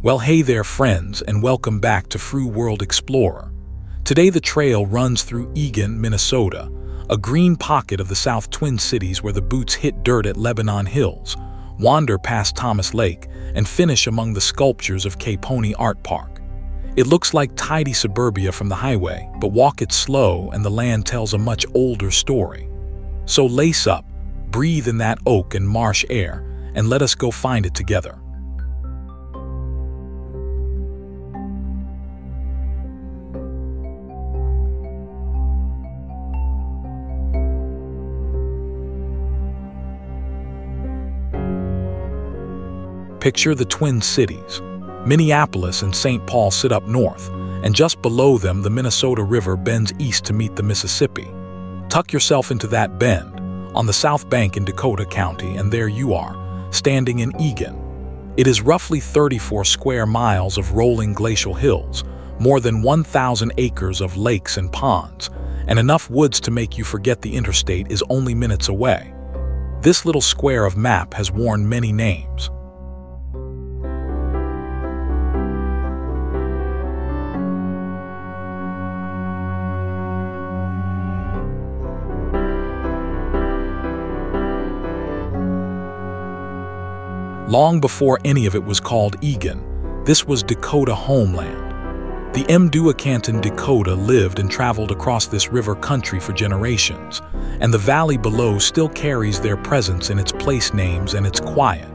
Well, hey there friends, and welcome back to Fru World Explorer. Today the trail runs through Eagan, Minnesota, a green pocket of the South Twin Cities where the boots hit dirt at Lebanon Hills, wander past Thomas Lake, and finish among the sculptures of Caponi Art Park. It looks like tidy suburbia from the highway, but walk it slow and the land tells a much older story. So lace up, breathe in that oak and marsh air, and let us go find it together. Picture the Twin Cities. Minneapolis and St. Paul sit up north, and just below them the Minnesota River bends east to meet the Mississippi. Tuck yourself into that bend, on the south bank in Dakota County, and there you are, standing in Eagan. It is roughly 34 square miles of rolling glacial hills, more than 1,000 acres of lakes and ponds, and enough woods to make you forget the interstate is only minutes away. This little square of map has worn many names. Long before any of it was called Eagan, this was Dakota homeland. The Mdewakanton Dakota lived and traveled across this river country for generations, and the valley below still carries their presence in its place names and its quiet.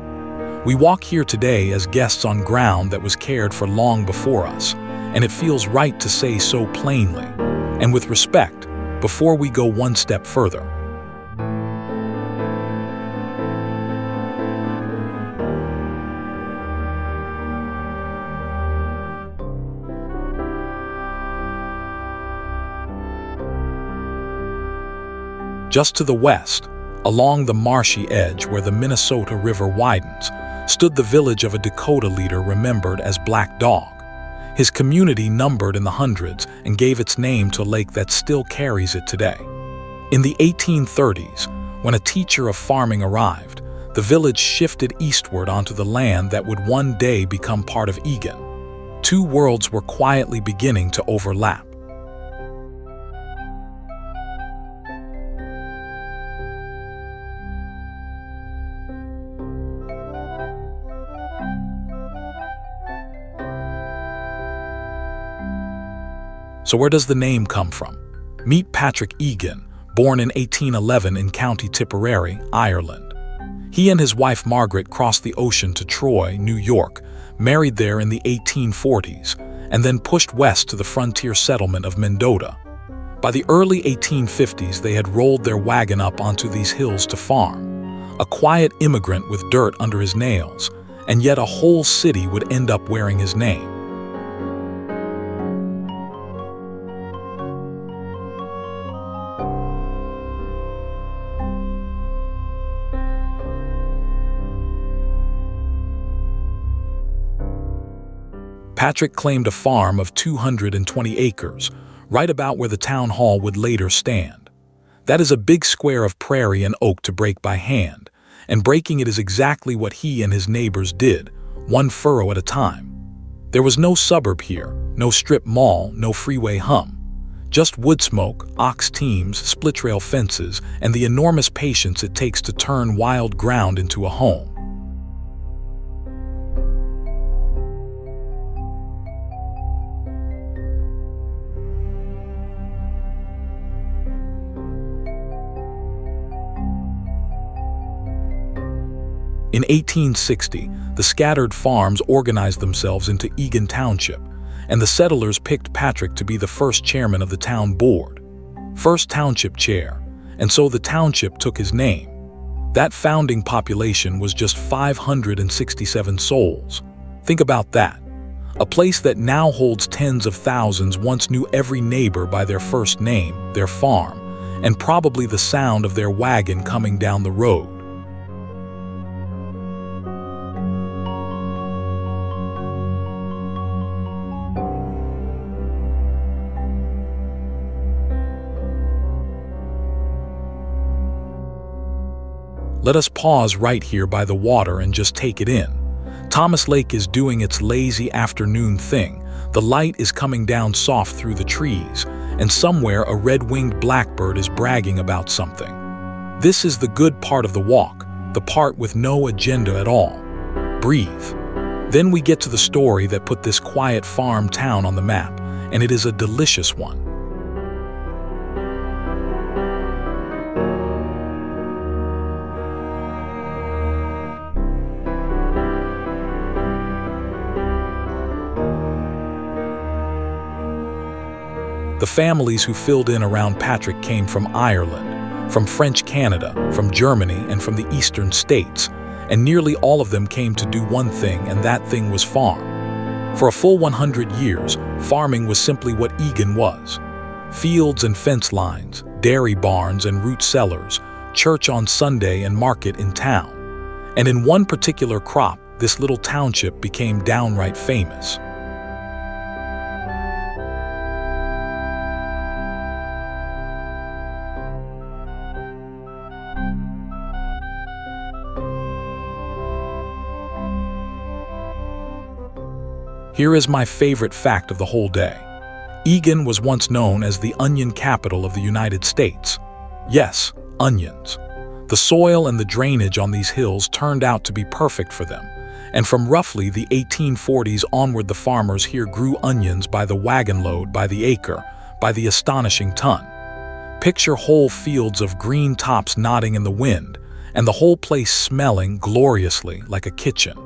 We walk here today as guests on ground that was cared for long before us, and it feels right to say so plainly, and with respect, before we go one step further. Just to the west, along the marshy edge where the Minnesota River widens, stood the village of a Dakota leader remembered as Black Dog. His community numbered in the hundreds and gave its name to a lake that still carries it today. In the 1830s, when a teacher of farming arrived, the village shifted eastward onto the land that would one day become part of Eagan. Two worlds were quietly beginning to overlap. So where does the name come from? Meet Patrick Eagan, born in 1811 in County Tipperary, Ireland. He and his wife Margaret crossed the ocean to Troy, New York, married there in the 1840s, and then pushed west to the frontier settlement of Mendota. By the early 1850s, they had rolled their wagon up onto these hills to farm. A quiet immigrant with dirt under his nails, and yet a whole city would end up wearing his name. Patrick claimed a farm of 220 acres, right about where the town hall would later stand. That is a big square of prairie and oak to break by hand, and breaking it is exactly what he and his neighbors did, one furrow at a time. There was no suburb here, no strip mall, no freeway hum. Just wood smoke, ox teams, split rail fences, and the enormous patience it takes to turn wild ground into a home. In 1860, the scattered farms organized themselves into Eagan Township, and the settlers picked Patrick to be the first chairman of the town board. First township chair, and so the township took his name. That founding population was just 567 souls. Think about that. A place that now holds tens of thousands once knew every neighbor by their first name, their farm, and probably the sound of their wagon coming down the road. Let us pause right here by the water and just take it in. Thomas Lake is doing its lazy afternoon thing. The light is coming down soft through the trees, and somewhere a red-winged blackbird is bragging about something. This is the good part of the walk, the part with no agenda at all. Breathe. Then we get to the story that put this quiet farm town on the map, and it is a delicious one. The families who filled in around Patrick came from Ireland, from French Canada, from Germany, and from the eastern states, and nearly all of them came to do one thing, and that thing was farm. For a full 100 years, farming was simply what Eagan was. Fields and fence lines, dairy barns and root cellars, church on Sunday and market in town. And in one particular crop, this little township became downright famous. Here is my favorite fact of the whole day. Eagan was once known as the onion capital of the United States. Yes, onions. The soil and the drainage on these hills turned out to be perfect for them, and from roughly the 1840s onward the farmers here grew onions by the wagon load, by the acre, by the astonishing ton. Picture whole fields of green tops nodding in the wind, and the whole place smelling gloriously like a kitchen.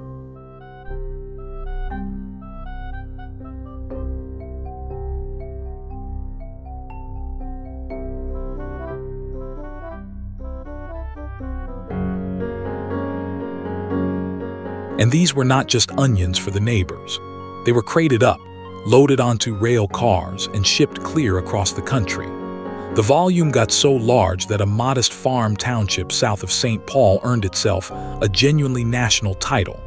And these were not just onions for the neighbors. They were crated up, loaded onto rail cars, and shipped clear across the country. The volume got so large that a modest farm township south of St. Paul earned itself a genuinely national title.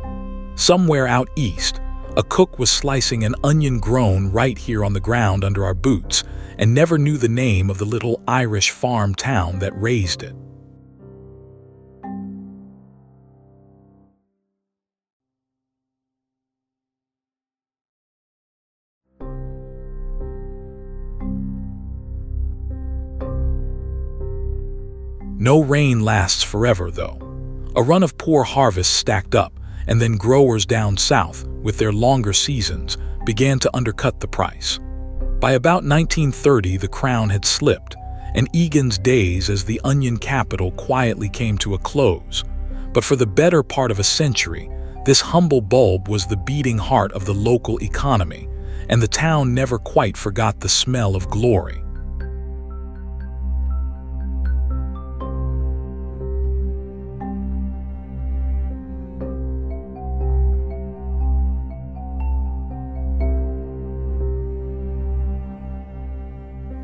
Somewhere out east, a cook was slicing an onion grown right here on the ground under our boots and never knew the name of the little Irish farm town that raised it. No rain lasts forever, though. A run of poor harvests stacked up, and then growers down south, with their longer seasons, began to undercut the price. By about 1930, the crown had slipped, and Eagan's days as the onion capital quietly came to a close. But for the better part of a century, this humble bulb was the beating heart of the local economy, and the town never quite forgot the smell of glory.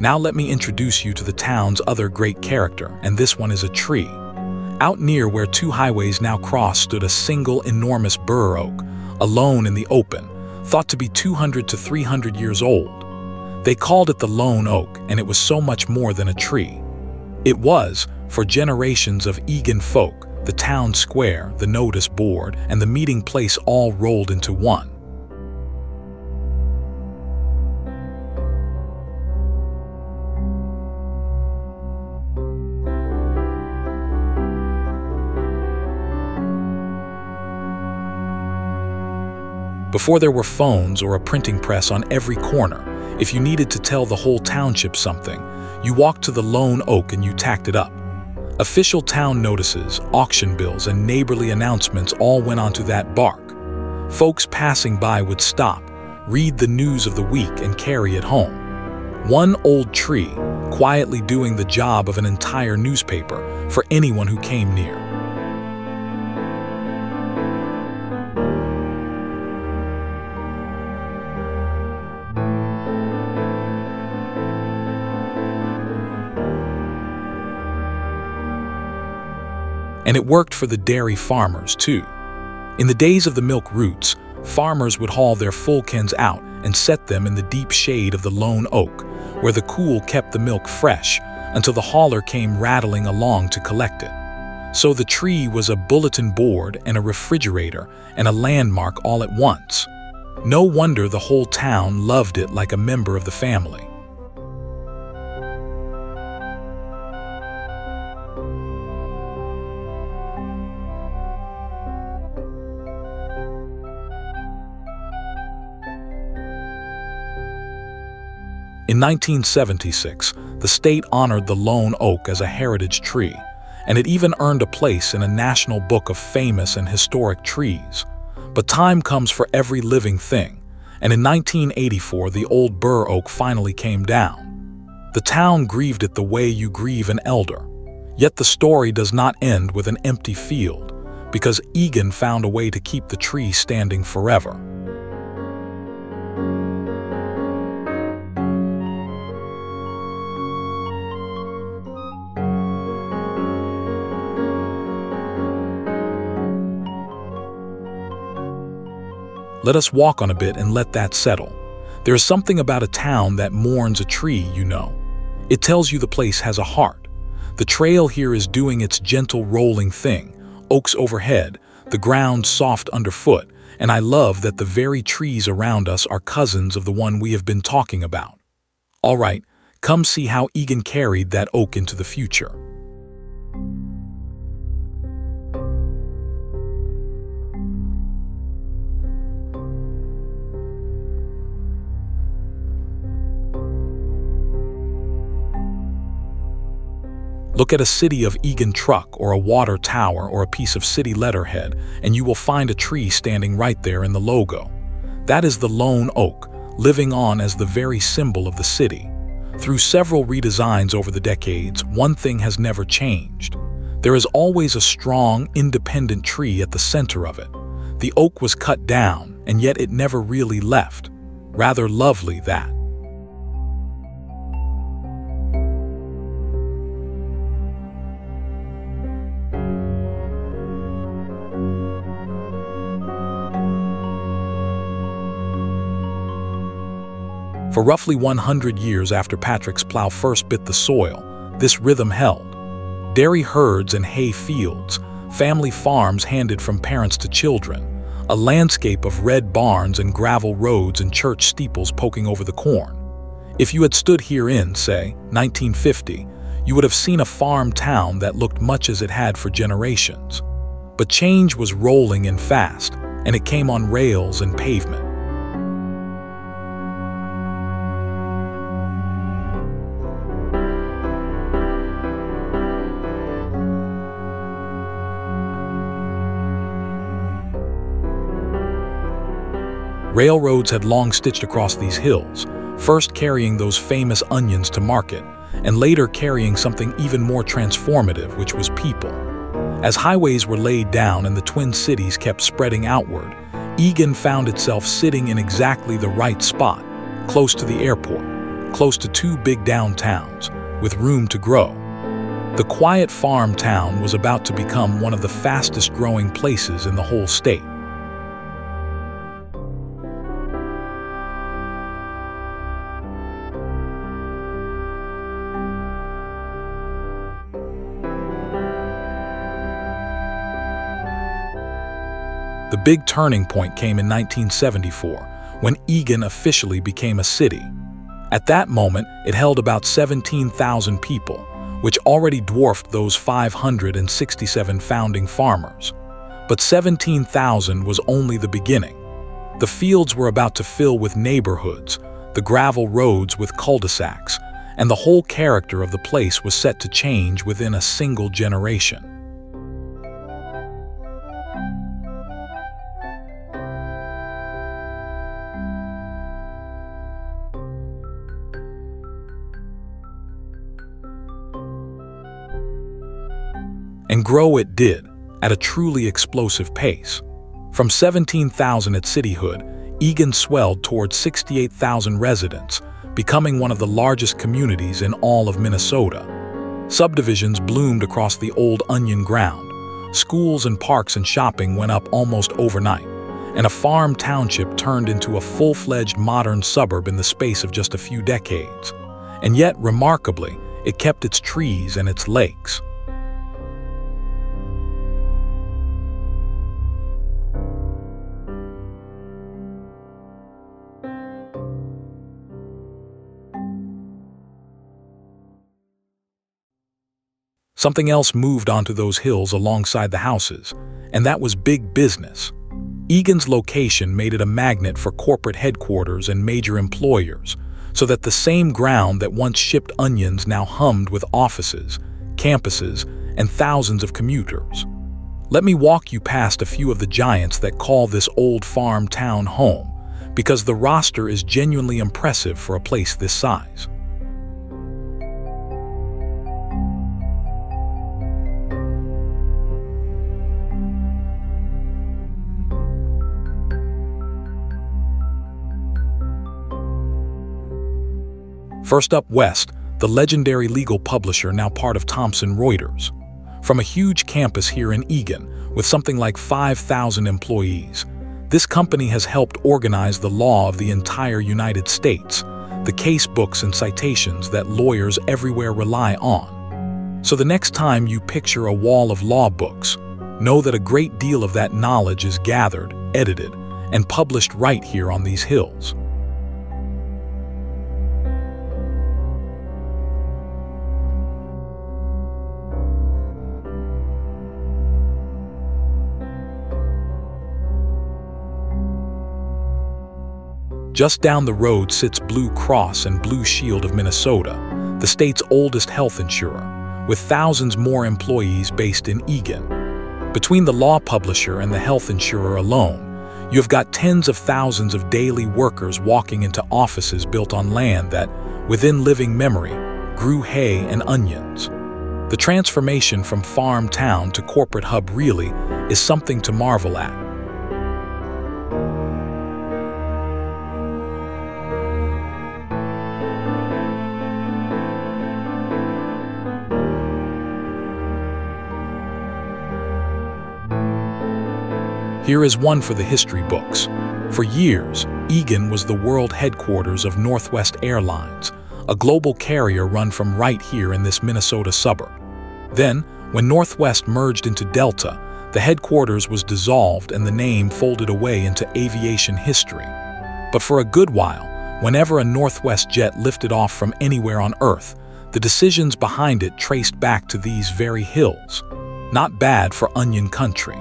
Now let me introduce you to the town's other great character, and this one is a tree. Out near where two highways now cross stood a single enormous bur oak, alone in the open, thought to be 200 to 300 years old. They called it the lone oak, and it was so much more than a tree. It was, for generations of Eagan folk, the town square, the notice board, and the meeting place all rolled into one. Before there were phones or a printing press on every corner, if you needed to tell the whole township something, you walked to the lone oak and you tacked it up. Official town notices, auction bills, and neighborly announcements all went onto that bark. Folks passing by would stop, read the news of the week, and carry it home. One old tree, quietly doing the job of an entire newspaper for anyone who came near. And it worked for the dairy farmers, too. In the days of the milk roots, farmers would haul their full cans out and set them in the deep shade of the lone oak, where the cool kept the milk fresh until the hauler came rattling along to collect it. So the tree was a bulletin board and a refrigerator and a landmark all at once. No wonder the whole town loved it like a member of the family. In 1976, the state honored the lone oak as a heritage tree, and it even earned a place in a national book of famous and historic trees. But time comes for every living thing, and in 1984 the old bur oak finally came down. The town grieved it the way you grieve an elder. Yet the story does not end with an empty field, because Eagan found a way to keep the tree standing forever. Let us walk on a bit and let that settle. There is something about a town that mourns a tree, you know. It tells you the place has a heart. The trail here is doing its gentle rolling thing, oaks overhead, the ground soft underfoot, and I love that the very trees around us are cousins of the one we have been talking about. All right, come see how Eagan carried that oak into the future. Look at a City of Eagan truck or a water tower or a piece of city letterhead, and you will find a tree standing right there in the logo. That is the lone oak, living on as the very symbol of the city. Through several redesigns over the decades, one thing has never changed. There is always a strong, independent tree at the center of it. The oak was cut down, and yet it never really left. Rather lovely, that. For roughly 100 years after Patrick's plow first bit the soil, this rhythm held. Dairy herds and hay fields, family farms handed from parents to children, a landscape of red barns and gravel roads and church steeples poking over the corn. If you had stood here in, say, 1950, you would have seen a farm town that looked much as it had for generations. But change was rolling in fast, and it came on rails and pavement. Railroads had long stitched across these hills, first carrying those famous onions to market, and later carrying something even more transformative, which was people. As highways were laid down and the Twin Cities kept spreading outward, Eagan found itself sitting in exactly the right spot, close to the airport, close to two big downtowns, with room to grow. The quiet farm town was about to become one of the fastest growing places in the whole state. The big turning point came in 1974, when Eagan officially became a city. At that moment, it held about 17,000 people, which already dwarfed those 567 founding farmers. But 17,000 was only the beginning. The fields were about to fill with neighborhoods, the gravel roads with cul-de-sacs, and the whole character of the place was set to change within a single generation. And grow it did, at a truly explosive pace. From 17,000 at cityhood, Eagan swelled towards 68,000 residents, becoming one of the largest communities in all of Minnesota. Subdivisions bloomed across the old onion ground. Schools and parks and shopping went up almost overnight, and a farm township turned into a full-fledged modern suburb in the space of just a few decades. And yet, remarkably, it kept its trees and its lakes. Something else moved onto those hills alongside the houses, and that was big business. Eagan's location made it a magnet for corporate headquarters and major employers, so that the same ground that once shipped onions now hummed with offices, campuses, and thousands of commuters. Let me walk you past a few of the giants that call this old farm town home, because the roster is genuinely impressive for a place this size. First up west, the legendary legal publisher, now part of Thomson Reuters. From a huge campus here in Eagan, with something like 5,000 employees, this company has helped organize the law of the entire United States, the case books and citations that lawyers everywhere rely on. So the next time you picture a wall of law books, know that a great deal of that knowledge is gathered, edited, and published right here on these hills. Just down the road sits Blue Cross and Blue Shield of Minnesota, the state's oldest health insurer, with thousands more employees based in Eagan. Between the law publisher and the health insurer alone, you've got tens of thousands of daily workers walking into offices built on land that, within living memory, grew hay and onions. The transformation from farm town to corporate hub really is something to marvel at. Here is one for the history books. For years, Eagan was the world headquarters of Northwest Airlines, a global carrier run from right here in this Minnesota suburb. Then, when Northwest merged into Delta, the headquarters was dissolved and the name folded away into aviation history. But for a good while, whenever a Northwest jet lifted off from anywhere on Earth, the decisions behind it traced back to these very hills. Not bad for onion country.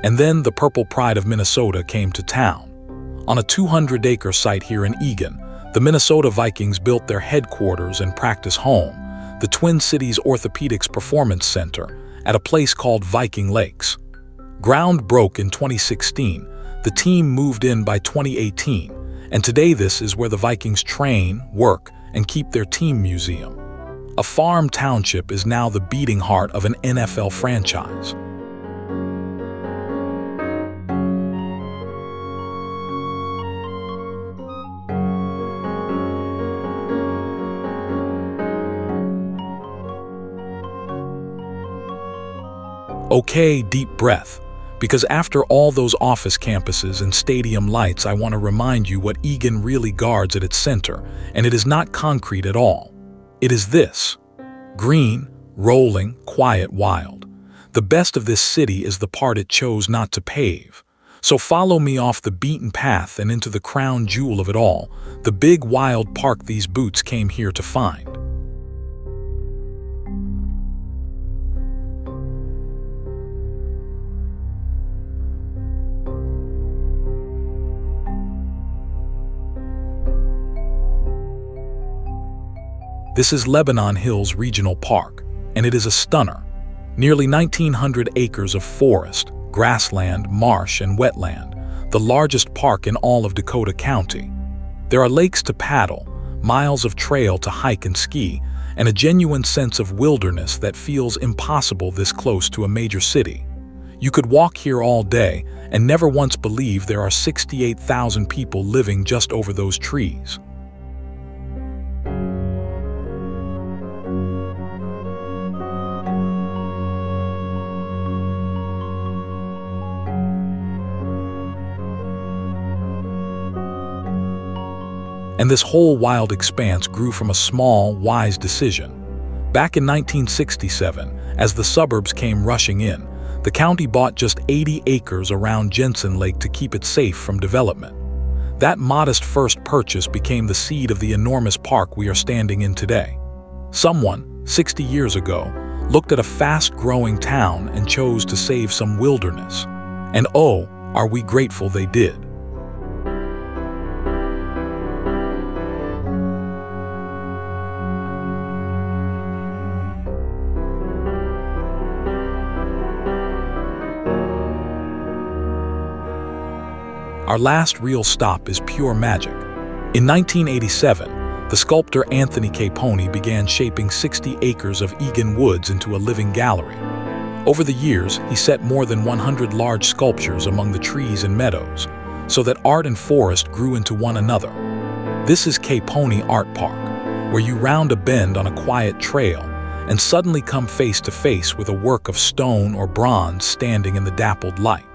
And then the Purple Pride of Minnesota came to town. On a 200-acre site here in Eagan, the Minnesota Vikings built their headquarters and practice home, the Twin Cities Orthopedics Performance Center, at a place called Viking Lakes. Ground broke in 2016, the team moved in by 2018, and today this is where the Vikings train, work, and keep their team museum. A farm township is now the beating heart of an NFL franchise. Okay, deep breath, because after all those office campuses and stadium lights, I want to remind you what Eagan really guards at its center, and it is not concrete at all. It is this: green, rolling, quiet, wild. The best of this city is the part it chose not to pave. So follow me off the beaten path and into the crown jewel of it all, the big wild park these boots came here to find. This is Lebanon Hills Regional Park, and it is a stunner. Nearly 1,900 acres of forest, grassland, marsh, and wetland, the largest park in all of Dakota County. There are lakes to paddle, miles of trail to hike and ski, and a genuine sense of wilderness that feels impossible this close to a major city. You could walk here all day and never once believe there are 68,000 people living just over those trees. And this whole wild expanse grew from a small, wise decision. Back in 1967, as the suburbs came rushing in, the county bought just 80 acres around Jensen Lake to keep it safe from development. That modest first purchase became the seed of the enormous park we are standing in today. Someone, 60 years ago, looked at a fast-growing town and chose to save some wilderness. And oh, are we grateful they did. Our last real stop is pure magic. In 1987, the sculptor Anthony Caponi began shaping 60 acres of Eagan woods into a living gallery. Over the years, he set more than 100 large sculptures among the trees and meadows, so that art and forest grew into one another. This is Caponi Art Park, where you round a bend on a quiet trail and suddenly come face to face with a work of stone or bronze standing in the dappled light.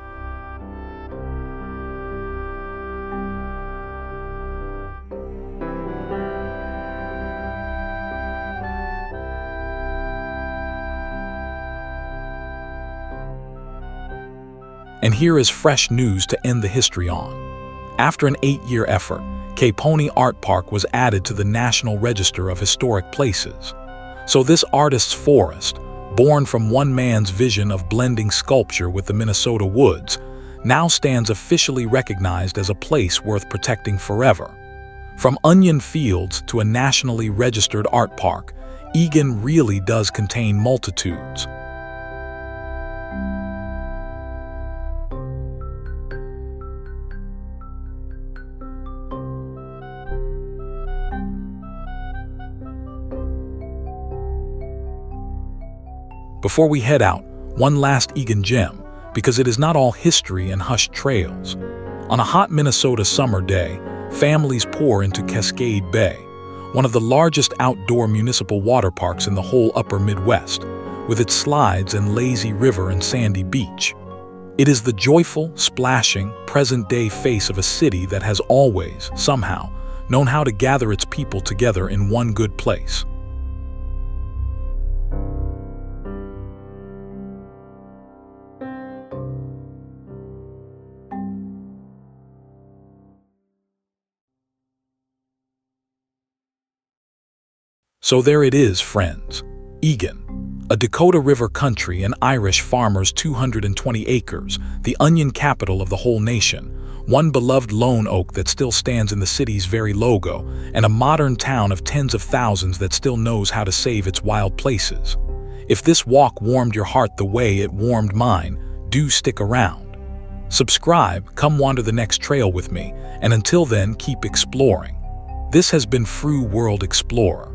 And here is fresh news to end the history on. After an 8-year effort, Caponi Art Park was added to the National Register of Historic Places. So this artist's forest, born from one man's vision of blending sculpture with the Minnesota woods, now stands officially recognized as a place worth protecting forever. From onion fields to a nationally registered art park, Eagan really does contain multitudes. Before we head out, one last Eagan gem, because it is not all history and hushed trails. On a hot Minnesota summer day, families pour into Cascade Bay, one of the largest outdoor municipal water parks in the whole upper Midwest, with its slides and lazy river and sandy beach. It is the joyful, splashing, present-day face of a city that has always, somehow, known how to gather its people together in one good place. So there it is, friends. Eagan, a Dakota River country and Irish farmer's 220 acres, the onion capital of the whole nation, one beloved lone oak that still stands in the city's very logo, and a modern town of tens of thousands that still knows how to save its wild places. If this walk warmed your heart the way it warmed mine, do stick around. Subscribe, come wander the next trail with me, and until then, keep exploring. This has been Fru World Explorer.